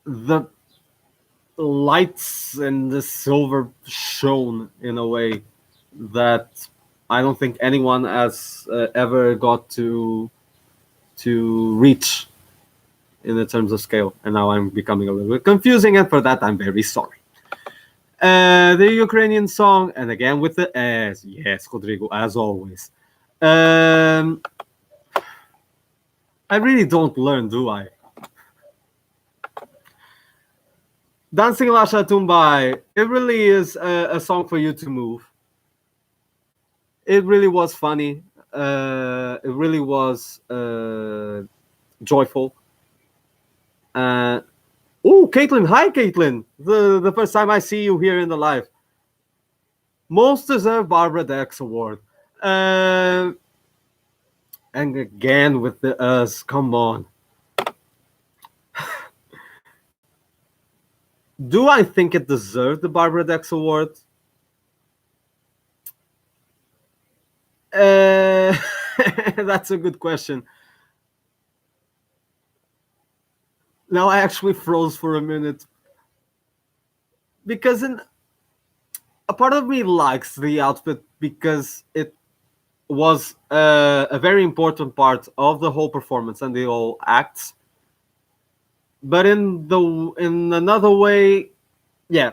the lights and the silver shone in a way that I don't think anyone has ever got to reach in the terms of scale. And now I'm becoming a little bit confusing, and for that I'm very sorry. The Ukrainian song, and again with the S, yes, Rodrigo, as always. I really don't learn, do I? Dancing Lascia Tumbai, it really is a song for you to move. It really was funny. It really was joyful. Oh, Caitlin. Hi, Caitlin. The first time I see you here in the live. Most deserved Barbara Dex Award. And again with the us. Come on. Do I think it deserved the Barbara Dex Award? That's a good question. Now I actually froze for a minute because a part of me likes the outfit because it was a very important part of the whole performance and the whole act. But in another way, yeah,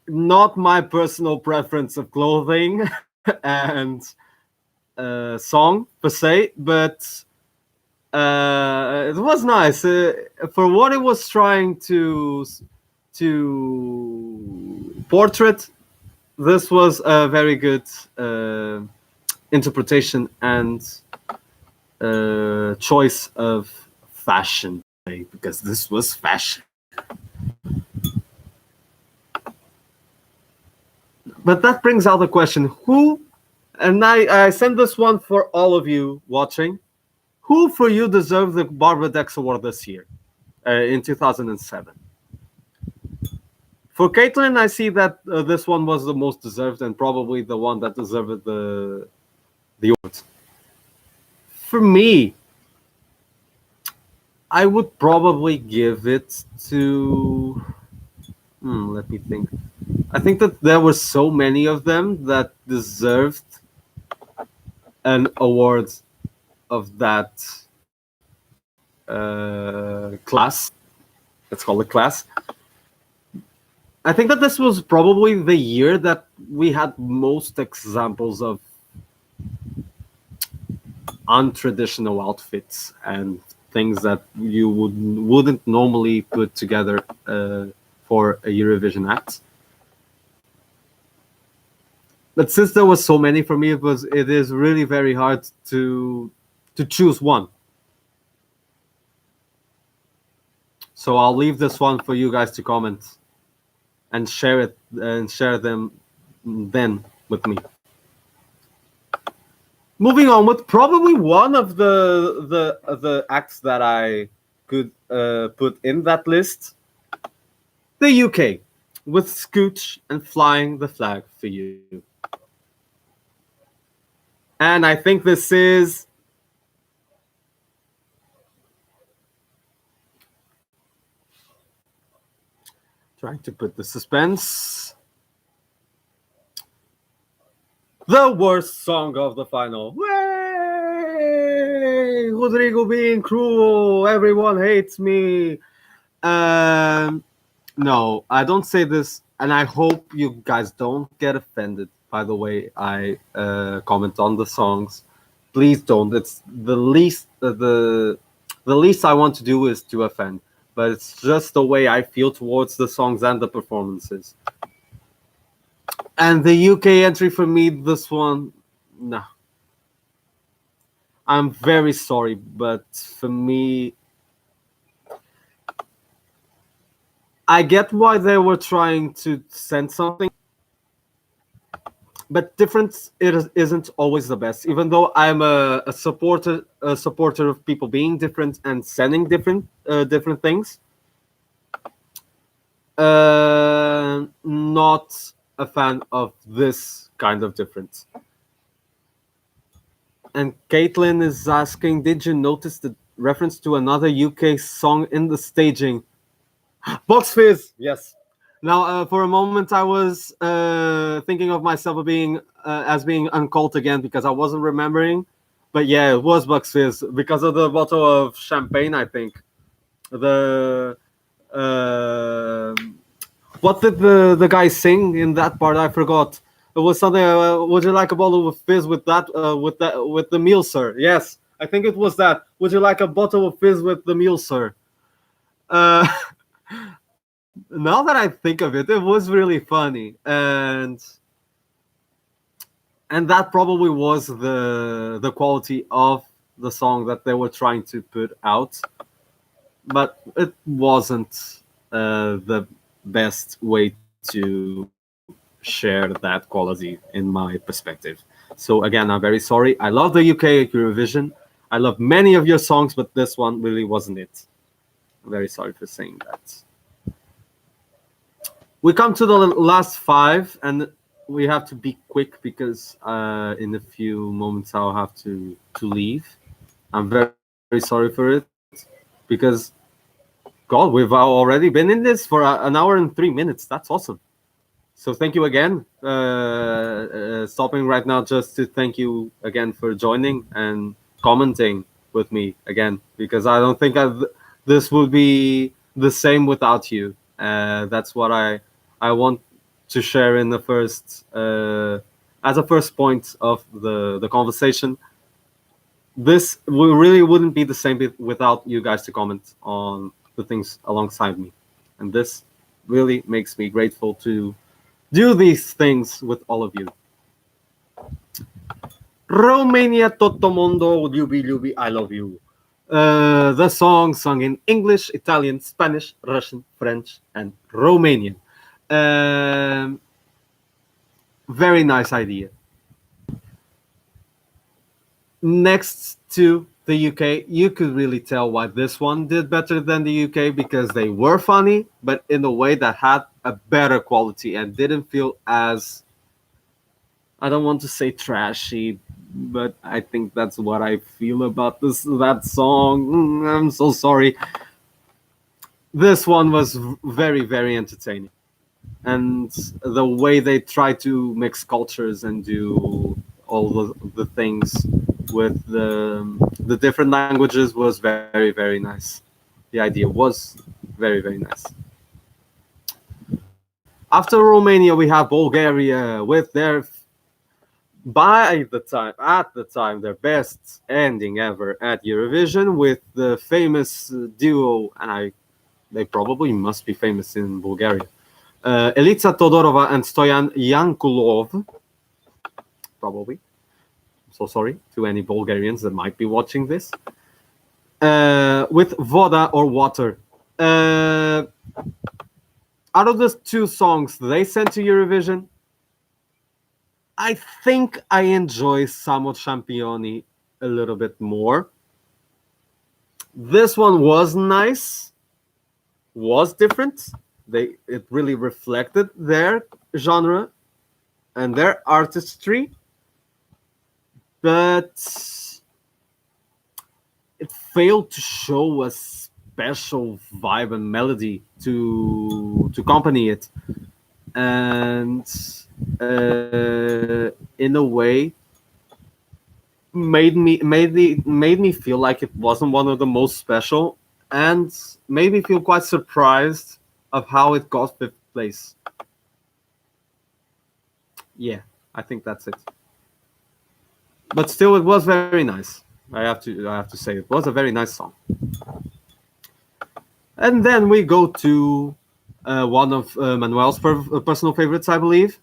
not my personal preference of clothing and song per se, but it was nice for what it was trying to portrait. This was a very good interpretation and choice of fashion, because this was fashion. But that brings out the question: who? And I send this one for all of you watching. Who for you deserved the Barbara Dex Award this year, in 2007? For Caitlin, I see that this one was the most deserved and probably the one that deserved the award. For me, I would probably give it to... let me think. I think that there were so many of them that deserved an award of that class. Let's call it class. I think that this was probably the year that we had most examples of untraditional outfits and things that you wouldn't normally put together for a Eurovision act. But since there was so many for me, it is really very hard to choose one. So I'll leave this one for you guys to comment and share them then with me. Moving on with probably one of the acts that I could put in that list, the UK, with Scooch and Flying the Flag for You. And I think this is... trying to put the suspense. The worst song of the final. Way! Rodrigo being cruel. Everyone hates me. No, I don't say this, and I hope you guys don't get offended by the way I comment on the songs. Please don't. It's the least I want to do is to offend, but it's just the way I feel towards the songs and the performances. And the UK entry for me, this one, no, I'm very sorry, but for me, I get why they were trying to send something, but difference isn't always the best. Even though I'm a supporter of people being different and sending different things, not a fan of this kind of difference. And Caitlin is asking, did you notice the reference to another UK song in the staging? Box Fizz, yes. Now, for a moment, I was thinking of myself being as being uncult again because I wasn't remembering. But yeah, it was Bucks Fizz because of the bottle of champagne. I think the uh, what did the guy sing in that part? I forgot. It was something. Would you like a bottle of fizz with the meal, sir? Yes, I think it was that. Would you like a bottle of fizz with the meal, sir? Uh, now that I think of it, it was really funny, and that probably was the quality of the song that they were trying to put out, but it wasn't the best way to share that quality in my perspective. So again, I'm very sorry. I love the UK Eurovision. I love many of your songs, but this one really wasn't it. I'm very sorry for saying that. We come to the last five, and we have to be quick because in a few moments I'll have to leave. I'm very sorry for it because God, we've already been in this for an hour and 3 minutes. That's awesome. So thank you again. Stopping right now just to thank you again for joining and commenting with me again because I don't think this would be the same without you. That's what I want to share in the first as a first point of the conversation. This really wouldn't be the same without you guys to comment on the things alongside me, and this really makes me grateful to do these things with all of you. Romania Totomondo Ljubi Ljubi I love you. The song sung in English, Italian, Spanish, Russian, French, and Romanian. Um, Very nice idea. Next to the UK, you could really tell why this one did better than the UK because they were funny, but in a way that had a better quality and didn't feel as, I don't want to say trashy, but I think that's what I feel about that song. I'm so sorry. This one was very entertaining, and the way they try to mix cultures and do all the things with the different languages was very nice. The idea was very nice. After Romania, we have Bulgaria with their at the time their best ending ever at Eurovision with the famous duo, and they probably must be famous in Bulgaria. Elitsa Todorova and Stoyan Yankulov, probably. So sorry to any Bulgarians that might be watching this. With Voda or Water. Out of the two songs they sent to Eurovision, I think I enjoy Samo Championi a little bit more. This one was nice, was different. It really reflected their genre and their artistry, but it failed to show a special vibe and melody to accompany it, and in a way made me feel like it wasn't one of the most special, and made me feel quite surprised of how it got fifth place. Yeah, I think that's it. But still, it was very nice. I have to say, it was a very nice song. And then we go to one of Manuel's personal favorites, I believe,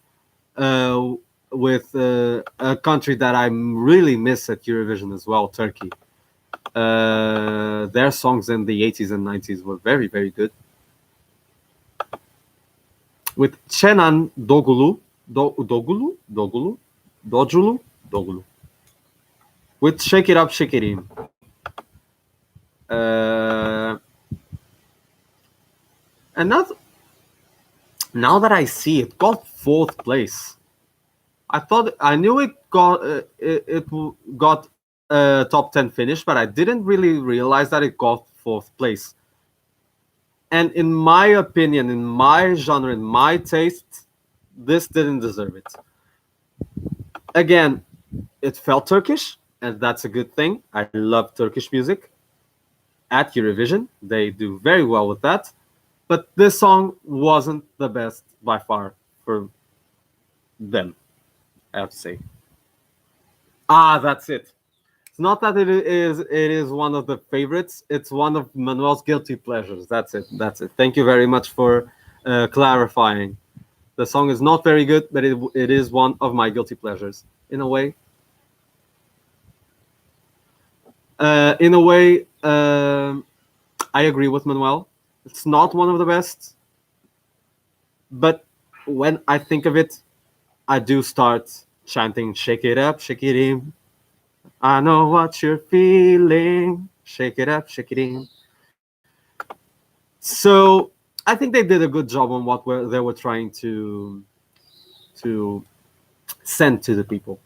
uh, with a country that I really miss at Eurovision as well, Turkey. Their songs in the 80s and 90s were very, very good. With Chenan Dogulu, Dogulu, with Shake It Up, Shake It In. And now that I see it got fourth place. I knew it got a top 10 finish, but I didn't really realize that it got fourth place. And in my opinion, in my genre, in my taste, this didn't deserve it. Again, it felt Turkish, and that's a good thing. I love Turkish music. At Eurovision, they do very well with that. But this song wasn't the best by far for them, I have to say. That's it. It's not that it is one of the favorites. It's one of Manuel's guilty pleasures. That's it. That's it. Thank you very much for clarifying. The song is not very good, but it is one of my guilty pleasures in a way. In a way, I agree with Manuel. It's not one of the best, but when I think of it, I do start chanting "Shake it up, shake it in." I know what you're feeling. Shake it up, shake it in. So I think they did a good job on what they were trying to send to the people.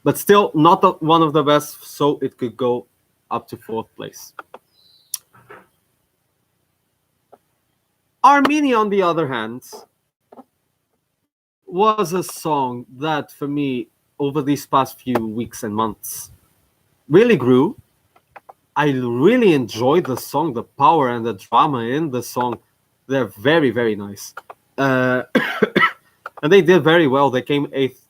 But still, not one of the best, so it could go up to fourth place. Armenia, on the other hand, was a song that, for me, over these past few weeks and months, really grew. I really enjoyed the song, the power and the drama in the song. They're very, very nice. And they did very well. They came eighth.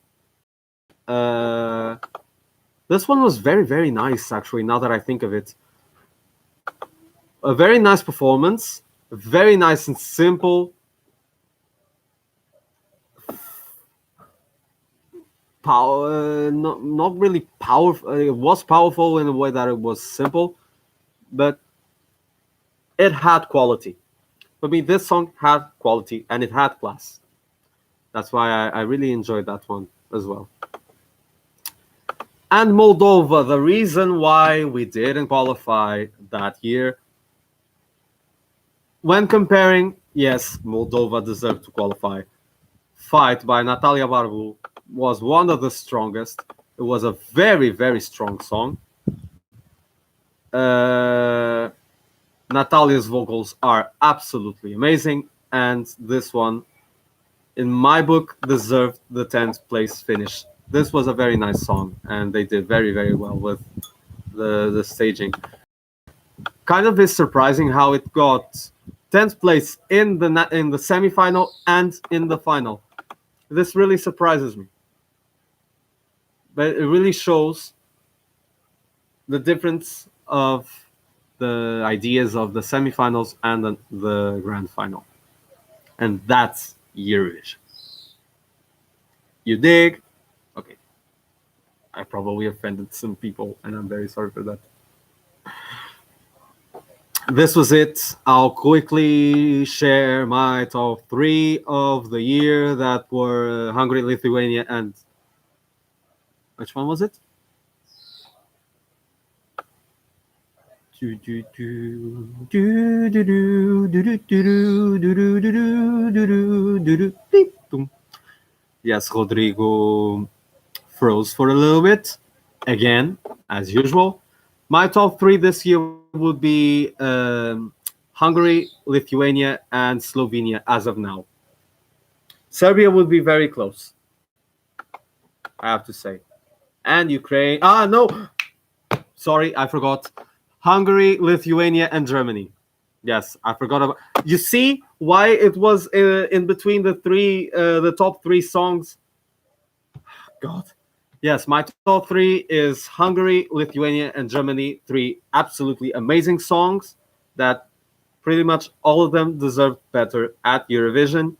This one was very, very nice, actually, now that I think of it. A very nice performance, very nice and simple. Power, not really powerful. It was powerful in a way that it was simple, but it had quality. For me, this song had quality and it had class. That's why I really enjoyed that one as well. And Moldova, the reason why we didn't qualify that year, when comparing, yes, Moldova deserved to qualify. Fight by Natalia Barbu was one of the strongest. It was a very, very strong song. Natalia's vocals are absolutely amazing, and this one, in my book, deserved the 10th place finish. This was a very nice song, and they did very, very well with the staging. Kind of is surprising how it got 10th place in the semifinal and in the final. This really surprises me. But it really shows the difference of the ideas of the semifinals and the grand final. And that's Eurovision. You dig? Okay. I probably offended some people, and I'm very sorry for that. This was it. I'll quickly share my top 3 of the year that were Hungary, Lithuania, and which one was it? Yes, Rodrigo froze for a little bit. Again, as usual. My top 3 this year would be Hungary, Lithuania, and Slovenia as of now. Serbia would be very close, I have to say. And Ukraine. No! Sorry, I forgot. Hungary, Lithuania, and Germany. Yes, I forgot about. You see why it was in between the top three songs. God. Yes, my top three is Hungary, Lithuania, and Germany. Three absolutely amazing songs that pretty much all of them deserve better at Eurovision.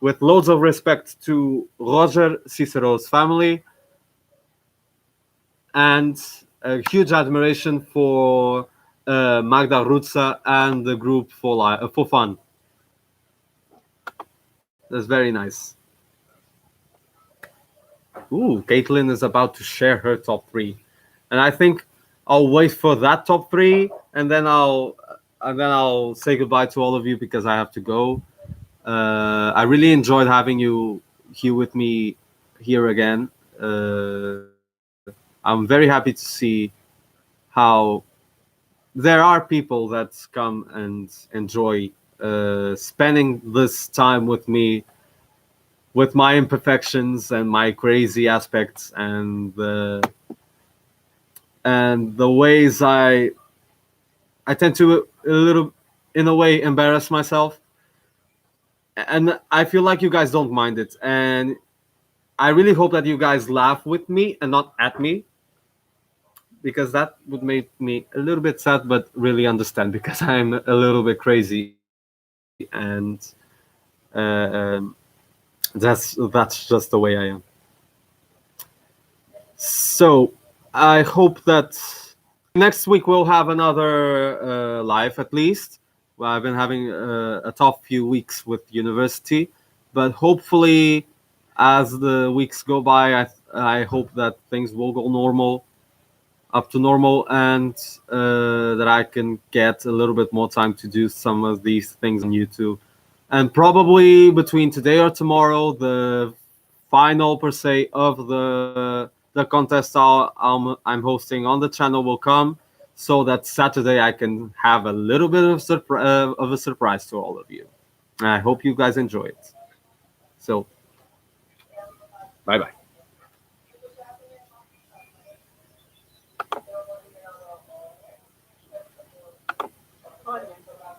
With loads of respect to Roger Cicero's family and a huge admiration for Magda Rutsa and the group for fun. That's very nice. Ooh, Caitlin is about to share her top three, and I think I'll wait for that top three, and then I'll say goodbye to all of you because I have to go. I really enjoyed having you here with me here again. I'm very happy to see how there are people that come and enjoy spending this time with me, with my imperfections and my crazy aspects and the ways I tend to a little, in a way, embarrass myself. And I feel like you guys don't mind it. And I really hope that you guys laugh with me and not at me, because that would make me a little bit sad, but really understand because I'm a little bit crazy, and that's just the way I am. So I hope that next week we'll have another live at least. Well, I've been having a tough few weeks with university, but hopefully, as the weeks go by, I hope that things will go normal, up to normal, and that I can get a little bit more time to do some of these things on YouTube. And probably between today or tomorrow, the final per se of the contest I'm hosting on the channel will come, so that Saturday I can have a little bit of a surprise to all of you. And I hope you guys enjoy it. So, bye bye.